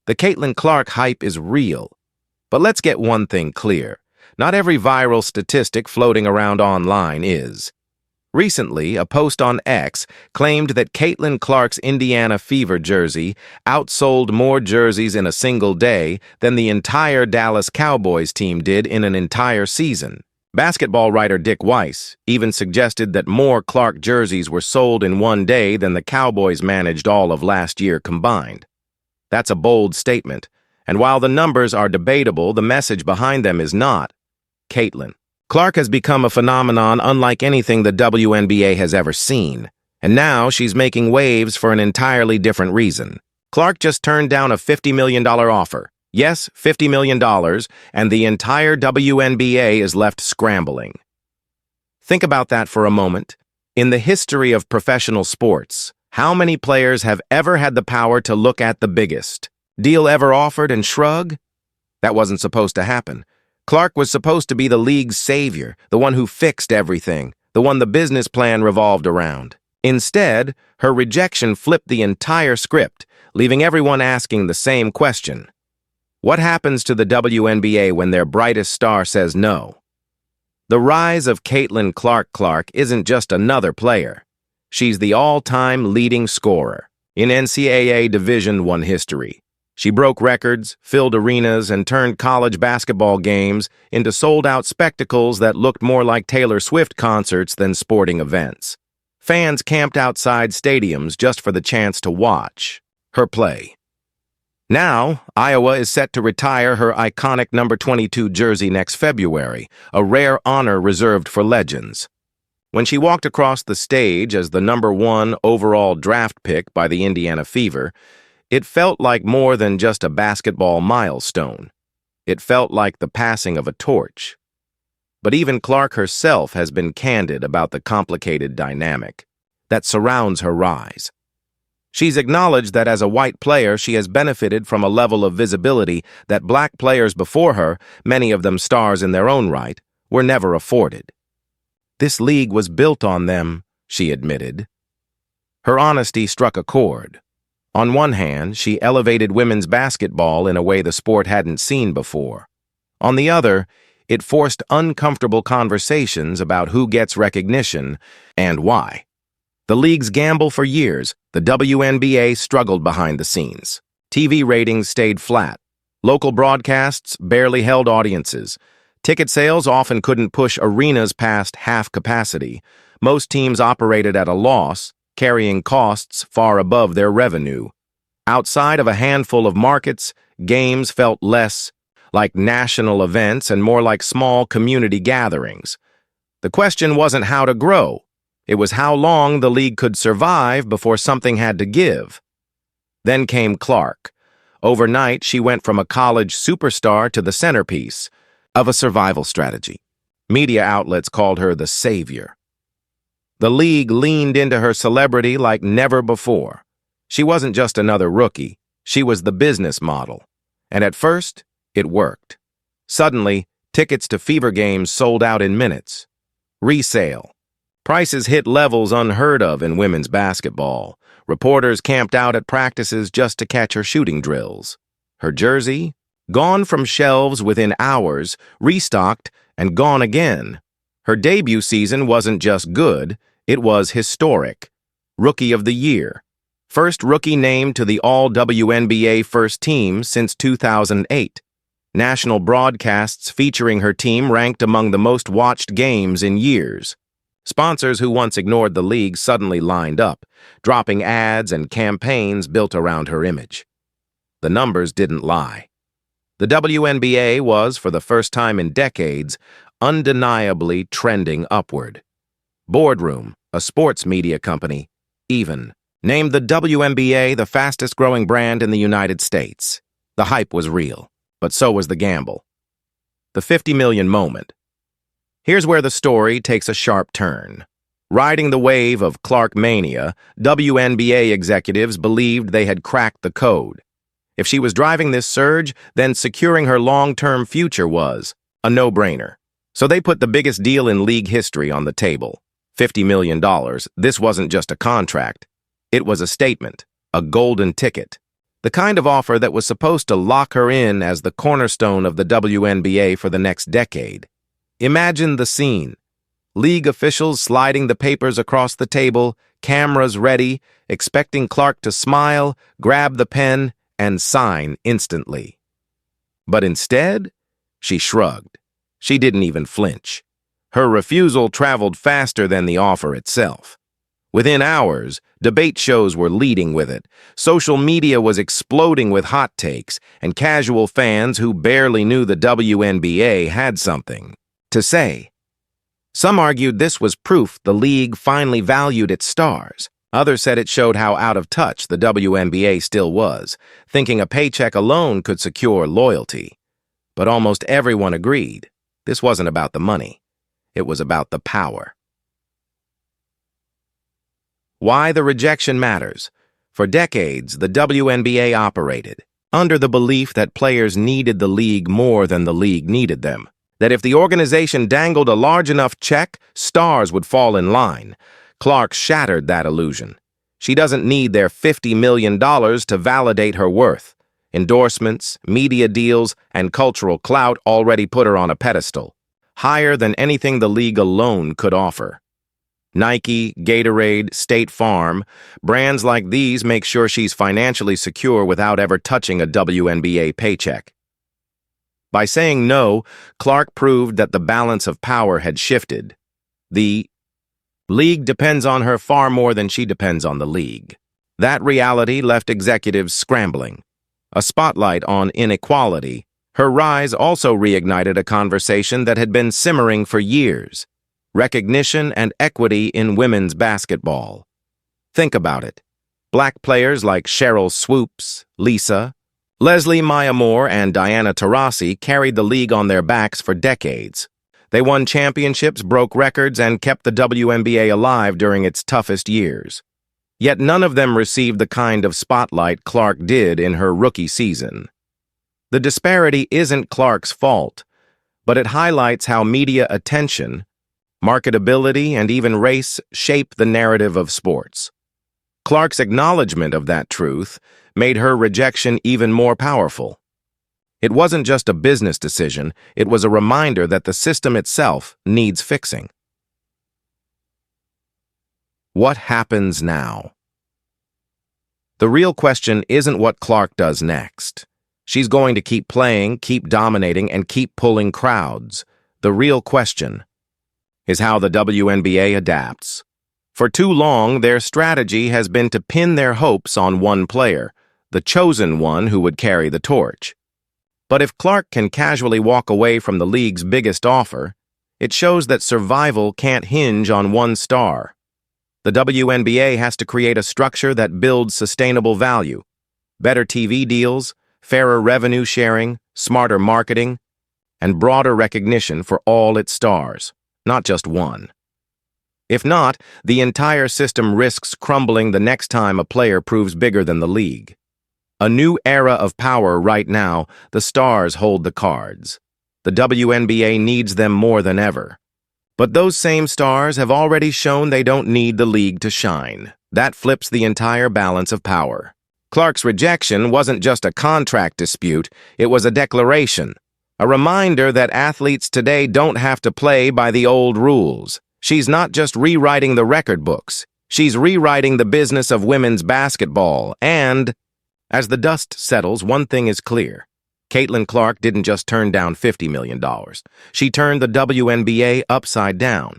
The Caitlin Clark hype is real. But let's get one thing clear. Not every viral statistic floating around online is. Recently, a post on X claimed that Caitlin Clark's Indiana Fever jersey outsold more jerseys in a single day than the entire Dallas Cowboys team did in an entire season. Basketball writer Dick Weiss even suggested that more Clark jerseys were sold in one day than the Cowboys managed all of last year combined. That's a bold statement, and while the numbers are debatable, the message behind them is not. Caitlin Clark has become a phenomenon unlike anything the WNBA has ever seen, and now she's making waves for an entirely different reason. Clark just turned down a $50 million offer. Yes, $50 million, and the entire WNBA is left scrambling. Think about that for a moment. In the history of professional sports, how many players have ever had the power to look at the biggest deal ever offered and shrug? That wasn't supposed to happen. Clark was supposed to be the league's savior, the one who fixed everything, the one the business plan revolved around. Instead, her rejection flipped the entire script, leaving everyone asking the same question. What happens to the WNBA when their brightest star says no? The rise of Caitlin Clark isn't just another player. She's the all-time leading scorer in NCAA Division I history. She broke records, filled arenas, and turned college basketball games into sold-out spectacles that looked more like Taylor Swift concerts than sporting events. Fans camped outside stadiums just for the chance to watch her play. Now, Iowa is set to retire her iconic number 22 jersey next February, a rare honor reserved for legends. When she walked across the stage as the number 1 overall draft pick by the Indiana Fever, it felt like more than just a basketball milestone. It felt like the passing of a torch. But even Clark herself has been candid about the complicated dynamic that surrounds her rise. She's acknowledged that as a white player, she has benefited from a level of visibility that black players before her, many of them stars in their own right, were never afforded. This league was built on them, she admitted. Her honesty struck a chord. On one hand, she elevated women's basketball in a way the sport hadn't seen before. On the other, it forced uncomfortable conversations about who gets recognition and why. The league's gamble for years, the WNBA struggled behind the scenes. TV ratings stayed flat. Local broadcasts barely held audiences. Ticket sales often couldn't push arenas past half capacity. Most teams operated at a loss, carrying costs far above their revenue. Outside of a handful of markets, games felt less like national events and more like small community gatherings. The question wasn't how to grow. It was how long the league could survive before something had to give. Then came Clark. Overnight, she went from a college superstar to the centerpiece of a survival strategy. Media outlets called her the savior. The league leaned into her celebrity like never before. She wasn't just another rookie. She was the business model. And at first, it worked. Suddenly, tickets to Fever games sold out in minutes. Resale. Prices hit levels unheard of in women's basketball. Reporters camped out at practices just to catch her shooting drills. Her jersey? Gone from shelves within hours, restocked, and gone again. Her debut season wasn't just good, it was historic. Rookie of the Year. First rookie named to the All-WNBA first team since 2008. National broadcasts featuring her team ranked among the most watched games in years. Sponsors who once ignored the league suddenly lined up, dropping ads and campaigns built around her image. The numbers didn't lie. The WNBA was, for the first time in decades, undeniably trending upward. Boardroom, a sports media company, even named the WNBA the fastest-growing brand in the United States. The hype was real, but so was the gamble. The 50 million moment. Here's where the story takes a sharp turn. Riding the wave of Clark mania, WNBA executives believed they had cracked the code. If she was driving this surge, then securing her long-term future was a no-brainer. So they put the biggest deal in league history on the table. $50 million. This wasn't just a contract. It was a statement, a golden ticket. The kind of offer that was supposed to lock her in as the cornerstone of the WNBA for the next decade. Imagine the scene. League officials sliding the papers across the table, cameras ready, expecting Clark to smile, grab the pen, and sign instantly. But instead, she shrugged. She didn't even flinch. Her refusal traveled faster than the offer itself. Within hours, debate shows were leading with it. Social media was exploding with hot takes, and casual fans who barely knew the WNBA had something to say. Some argued this was proof the league finally valued its stars. Others said it showed how out of touch the WNBA still was, thinking a paycheck alone could secure loyalty. But almost everyone agreed. This wasn't about the money. It was about the power. Why the rejection matters. For decades, the WNBA operated under the belief that players needed the league more than the league needed them. That if the organization dangled a large enough check, stars would fall in line. Clark shattered that illusion. She doesn't need their $50 million to validate her worth. Endorsements, media deals, and cultural clout already put her on a pedestal, higher than anything the league alone could offer. Nike, Gatorade, State Farm, brands like these make sure she's financially secure without ever touching a WNBA paycheck. By saying no, Clark proved that the balance of power had shifted. The league depends on her far more than she depends on the league. That reality left executives scrambling. A spotlight on inequality, her rise also reignited a conversation that had been simmering for years. Recognition and equity in women's basketball. Think about it. Black players like Cheryl Swoops, Lisa, Leslie Maya Moore, and Diana Taurasi carried the league on their backs for decades. They won championships, broke records, and kept the WNBA alive during its toughest years. Yet none of them received the kind of spotlight Clark did in her rookie season. The disparity isn't Clark's fault, but it highlights how media attention, marketability, and even race shape the narrative of sports. Clark's acknowledgement of that truth made her rejection even more powerful. It wasn't just a business decision, it was a reminder that the system itself needs fixing. What happens now? The real question isn't what Clark does next. She's going to keep playing, keep dominating, and keep pulling crowds. The real question is how the WNBA adapts. For too long, their strategy has been to pin their hopes on one player, the chosen one who would carry the torch. But if Clark can casually walk away from the league's biggest offer, it shows that survival can't hinge on one star. The WNBA has to create a structure that builds sustainable value, better TV deals, fairer revenue sharing, smarter marketing, and broader recognition for all its stars, not just one. If not, the entire system risks crumbling the next time a player proves bigger than the league. A new era of power right now, the stars hold the cards. The WNBA needs them more than ever. But those same stars have already shown they don't need the league to shine. That flips the entire balance of power. Clark's rejection wasn't just a contract dispute, it was a declaration. A reminder that athletes today don't have to play by the old rules. She's not just rewriting the record books. She's rewriting the business of women's basketball. And as the dust settles, one thing is clear. Caitlin Clark didn't just turn down $50 million. She turned the WNBA upside down.